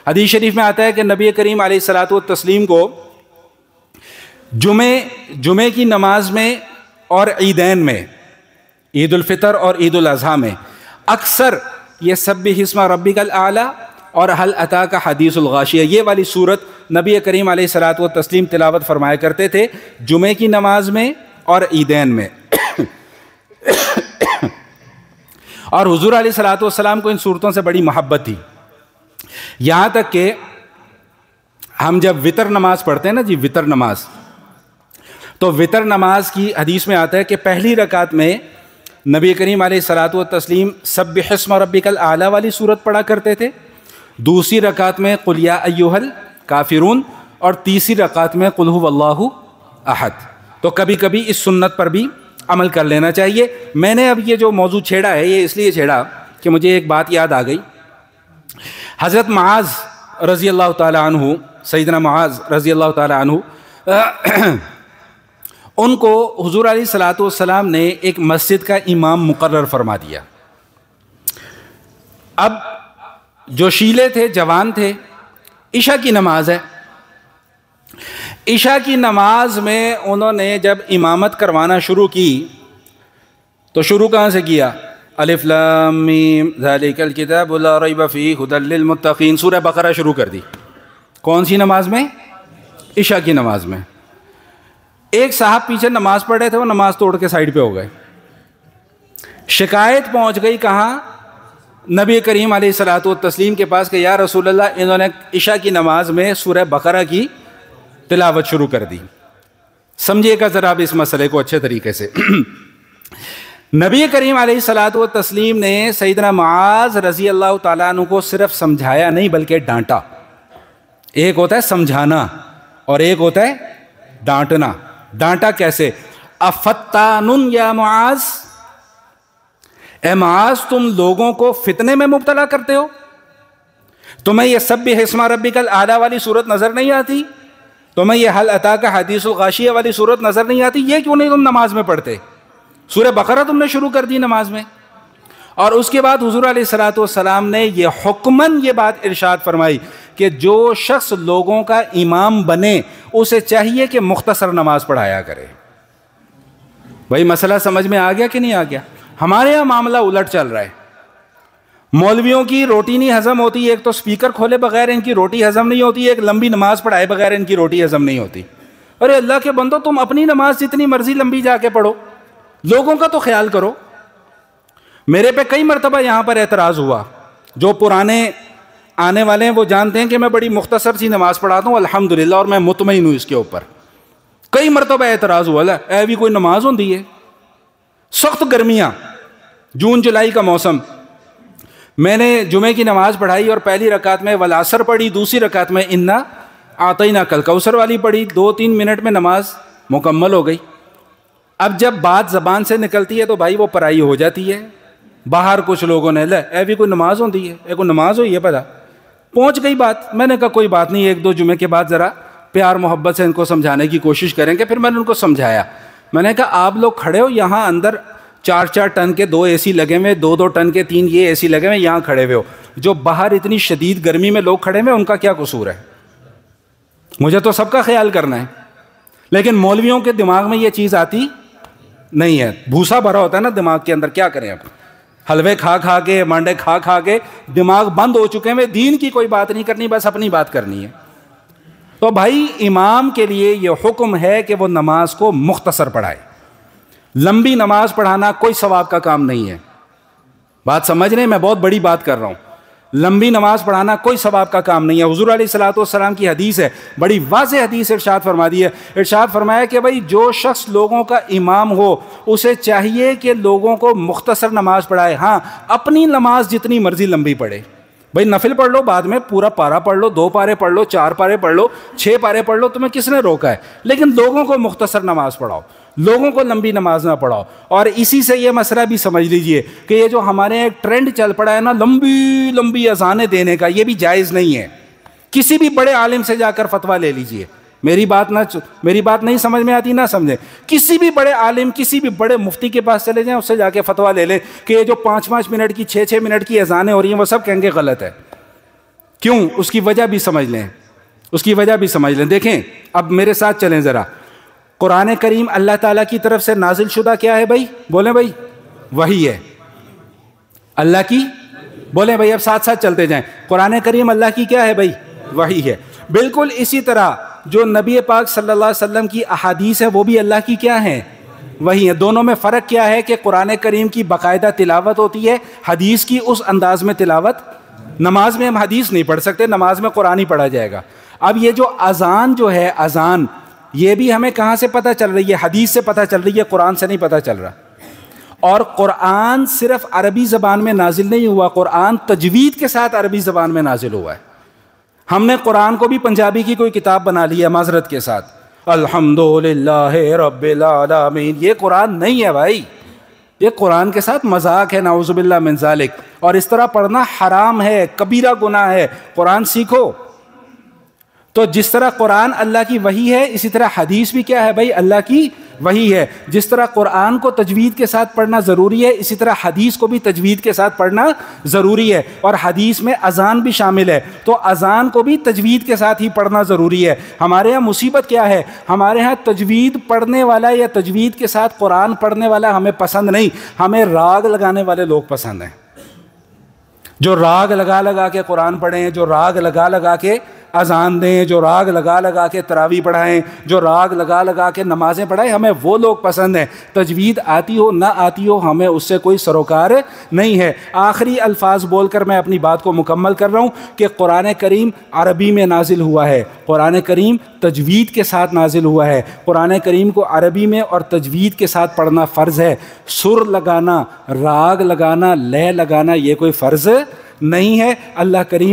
حدیث شریف میں آتا ہے کہ نبی کریم علیہ الصلاۃ والتسلیم کو جمعے کی نماز میں اور عیدین میں، عید الفطر اور عید الاضحیٰ میں اکثر یہ سبح اسم ربک الاعلیٰ اور هل اتاک حدیث الغاشیہ، یہ والی صورت نبی کریم علیہ الصلاۃ والتسلیم تلاوت فرمایا کرتے تھے جمعے کی نماز میں اور عیدین میں۔ اور حضور علیہ الصلاۃ والسلام کو ان صورتوں سے بڑی محبت تھی، یہاں تک کہ ہم جب وطر نماز پڑھتے ہیں نا جی، وطر نماز، تو وطر نماز کی حدیث میں آتا ہے کہ پہلی رکعت میں نبی کریم علیہ الصلاۃ والتسلیم سبح اسم ربک الاعلیٰ والی صورت پڑھا کرتے تھے، دوسری رکعت میں قل یا ایھا الکافرون، اور تیسری رکعت میں قل ھو اللہ احد۔ تو کبھی کبھی اس سنت پر بھی عمل کر لینا چاہیے۔ میں نے اب یہ جو موضوع چھیڑا ہے یہ اس لیے چھیڑا کہ مجھے ایک بات یاد آ گئی۔ حضرت معاذ رضی اللہ تعالی عنہ، سیدنا معاذ رضی اللہ تعالی عنہ، ان کو حضور علیہ الصلاۃ والسلام نے ایک مسجد کا امام مقرر فرما دیا۔ اب جو شیلے تھے، جوان تھے، عشاء کی نماز ہے، عشاء کی نماز میں انہوں نے جب امامت کروانا شروع کی تو شروع کہاں سے کیا؟ الف لام میم ذالک الکتاب لا ریب فیہ ھدی للمتقین، سورہ بقرہ شروع کر دی۔ کون سی نماز میں؟ عشاء کی نماز میں۔ ایک صاحب پیچھے نماز پڑھ رہے تھے، وہ نماز توڑ کے سائڈ پہ ہو گئے۔ شکایت پہنچ گئی کہاں؟ نبی کریم علیہ الصلاۃ والتسلیم کے پاس کہ یا رسول اللہ، انہوں نے عشاء کی نماز میں سورہ بقرہ کی تلاوت شروع کر دی۔ سمجھیے گا ذرا اب اس مسئلے کو اچھے طریقے سے۔ نبی کریم علیہ الصلاۃ والتسلیم نے سیدنا معاذ رضی اللہ تعالیٰ عنہ کو صرف سمجھایا نہیں بلکہ ڈانٹا۔ ایک ہوتا ہے سمجھانا اور ایک ہوتا ہے ڈانٹنا۔ ڈانٹا کیسے؟ افتان یا معاذ، اے معاذ تم لوگوں کو فتنے میں مبتلا کرتے ہو؟ تمہیں یہ سبح اسم ربک الاعلیٰ والی صورت نظر نہیں آتی؟ تمہیں یہ هل اتاک حدیث الغاشیہ والی صورت نظر نہیں آتی؟ یہ کیوں نہیں تم نماز میں پڑھتے؟ سورہ بقرہ تم نے شروع کر دی نماز میں۔ اور اس کے بعد حضور علیہ الصلاۃ والسلام نے یہ حکماً یہ بات ارشاد فرمائی کہ جو شخص لوگوں کا امام بنے اسے چاہیے کہ مختصر نماز پڑھایا کرے۔ بھائی مسئلہ سمجھ میں آ گیا کہ نہیں آ گیا؟ ہمارے یہاں معاملہ الٹ چل رہا ہے۔ مولویوں کی روٹی نہیں ہضم ہوتی، ایک تو سپیکر کھولے بغیر ان کی روٹی ہضم نہیں ہوتی، ایک لمبی نماز پڑھائے بغیر ان کی روٹی ہضم نہیں ہوتی۔ ارے اللہ کے بندو، تم اپنی نماز جتنی مرضی لمبی جا کے پڑھو، لوگوں کا تو خیال کرو۔ میرے پہ کئی مرتبہ یہاں پر اعتراض ہوا، جو پرانے آنے والے ہیں وہ جانتے ہیں کہ میں بڑی مختصر سی نماز پڑھاتا ہوں الحمدللہ، اور میں مطمئن ہوں اس کے اوپر۔ کئی مرتبہ اعتراض ہوا، اے بھی کوئی نماز ہوندی ہے؟ سخت گرمیاں، جون جولائی کا موسم، میں نے جمعے کی نماز پڑھائی اور پہلی رکعت میں والعصر پڑھی، دوسری رکعت میں انا اعطیناک الکوثر والی پڑھی، 2-3 منٹ میں نماز مکمل ہو گئی۔ اب جب بات زبان سے نکلتی ہے تو بھائی وہ پرائی ہو جاتی ہے۔ باہر کچھ لوگوں نے اے بھی کوئی نماز ہوندی ہے، اے کوئی نماز ہوئی ہے پتہ؟ پہنچ گئی بات۔ میں نے کہا کوئی بات نہیں، 1-2 جمعے کے بعد ذرا پیار محبت سے ان کو سمجھانے کی کوشش کریں گے۔ پھر میں نے ان کو سمجھایا، میں نے کہا آپ لوگ کھڑے ہو، یہاں اندر 4-4 ٹن کے 2 اے سی لگے ہوئے، 2-2 ٹن کے 3 یہ اے سی لگے ہوئے، یہاں کھڑے ہوئے ہو، جو باہر اتنی شدید گرمی میں لوگ کھڑے ہوئے ان کا کیا قصور ہے؟ مجھے تو سب کا خیال کرنا ہے، لیکن مولویوں کے دماغ میں یہ چیز آتی نہیں ہے۔ بھوسا بھرا ہوتا ہے نا دماغ کے اندر، کیا کریں اب؟ حلوے کھا کھا کے، مانڈے کھا کھا کے دماغ بند ہو چکے ہیں، دین کی کوئی بات نہیں کرنی، بس اپنی بات کرنی ہے۔ تو بھائی امام کے لیے یہ حکم ہے کہ وہ نماز کو مختصر پڑھائے۔ لمبی نماز پڑھانا کوئی ثواب کا کام نہیں ہے۔ بات سمجھ رہے ہیں؟ میں بہت بڑی بات کر رہا ہوں۔ لمبی نماز پڑھانا کوئی ثواب کا کام نہیں ہے۔ حضور علیہ الصلوۃ والسلام کی حدیث ہے، بڑی واضح حدیث ارشاد فرما دی ہے۔ ارشاد فرمایا کہ بھائی جو شخص لوگوں کا امام ہو اسے چاہیے کہ لوگوں کو مختصر نماز پڑھائے۔ ہاں، اپنی نماز جتنی مرضی لمبی پڑھے، بھائی نفل پڑھ لو، بعد میں پورا پارا پڑھ لو، 2 پارے پڑھ لو، 4 پارے پڑھ لو، 6 پارے پڑھ لو، تمہیں کس نے روکا ہے؟ لیکن لوگوں کو مختصر نماز پڑھاؤ، لوگوں کو لمبی نماز نہ پڑھاؤ۔ اور اسی سے یہ مسئلہ بھی سمجھ لیجئے کہ یہ جو ہمارے ایک ٹرینڈ چل پڑا ہے نا لمبی لمبی اذانیں دینے کا، یہ بھی جائز نہیں ہے۔ کسی بھی بڑے عالم سے جا کر فتویٰ لے لیجئے، میری بات نہیں سمجھ میں آتی نہ سمجھیں، کسی بھی بڑے عالم، کسی بھی بڑے مفتی کے پاس چلے جائیں، اس سے جا کے فتویٰ لے لیں کہ یہ جو 5-5 منٹ کی 6-6 منٹ کی اذانیں ہو رہی ہیں وہ سب کہیں گے غلط ہے۔ کیوں؟ اس کی وجہ بھی سمجھ لیں، اس کی وجہ بھی سمجھ لیں۔ دیکھیں اب میرے ساتھ چلیں ذرا، قرآن کریم اللہ تعالیٰ کی طرف سے نازل شدہ کیا ہے بھائی؟ بولیں بھائی، وحی ہے اللہ کی، بولیں بھائی، اب ساتھ ساتھ چلتے جائیں۔ قرآن کریم اللہ کی کیا ہے بھائی؟ وحی ہے۔ بالکل اسی طرح جو نبی پاک صلی اللہ علیہ وسلم کی احادیث ہے وہ بھی اللہ کی کیا ہیں؟ وحی ہے۔ دونوں میں فرق کیا ہے کہ قرآن کریم کی باقاعدہ تلاوت ہوتی ہے، حدیث کی اس انداز میں تلاوت، نماز میں ہم حدیث نہیں پڑھ سکتے، نماز میں قرآن ہی پڑھا جائے گا۔ اب یہ جو اذان جو ہے، اذان، یہ بھی ہمیں کہاں سے پتہ چل رہی ہے؟ حدیث سے پتہ چل رہی ہے، قرآن سے نہیں پتہ چل رہا۔ اور قرآن صرف عربی زبان میں نازل نہیں ہوا، قرآن تجوید کے ساتھ عربی زبان میں نازل ہوا ہے۔ ہم نے قرآن کو بھی پنجابی کی کوئی کتاب بنا لی ہے معذرت کے ساتھ، الحمدللہ رب العالمین، یہ قرآن نہیں ہے بھائی، یہ قرآن کے ساتھ مذاق ہے، نعوذ باللہ من ذالک۔ اور اس طرح پڑھنا حرام ہے، کبیرہ گناہ ہے۔ قرآن سیکھو۔ تو جس طرح قرآن اللہ کی وحی ہے، اسی طرح حدیث بھی کیا ہے بھائی؟ اللہ کی وحی ہے۔ جس طرح قرآن کو تجوید کے ساتھ پڑھنا ضروری ہے، اسی طرح حدیث کو بھی تجوید کے ساتھ پڑھنا ضروری ہے۔ اور حدیث میں اذان بھی شامل ہے، تو اذان کو بھی تجوید کے ساتھ ہی پڑھنا ضروری ہے۔ ہمارے ہاں مصیبت کیا ہے؟ ہمارے ہاں تجوید پڑھنے والا یا تجوید کے ساتھ قرآن پڑھنے والا ہمیں پسند نہیں، ہمیں راگ لگانے والے لوگ پسند ہیں، جو راگ لگا لگا کے قرآن پڑھیں، جو راگ لگا لگا کے اذان دیں، جو راگ لگا لگا کے تراویح پڑھائیں، جو راگ لگا لگا کے نمازیں پڑھائیں، ہمیں وہ لوگ پسند ہیں۔ تجوید آتی ہو نہ آتی ہو، ہمیں اس سے کوئی سروکار نہیں ہے۔ آخری الفاظ بول کر میں اپنی بات کو مکمل کر رہا ہوں کہ قرآن کریم عربی میں نازل ہوا ہے، قرآن کریم تجوید کے ساتھ نازل ہوا ہے۔ قرآن کریم کو عربی میں اور تجوید کے ساتھ پڑھنا فرض ہے۔ سر لگانا، راگ لگانا، لے لگانا یہ کوئی فرض نہیں ہے۔ اللہ کریم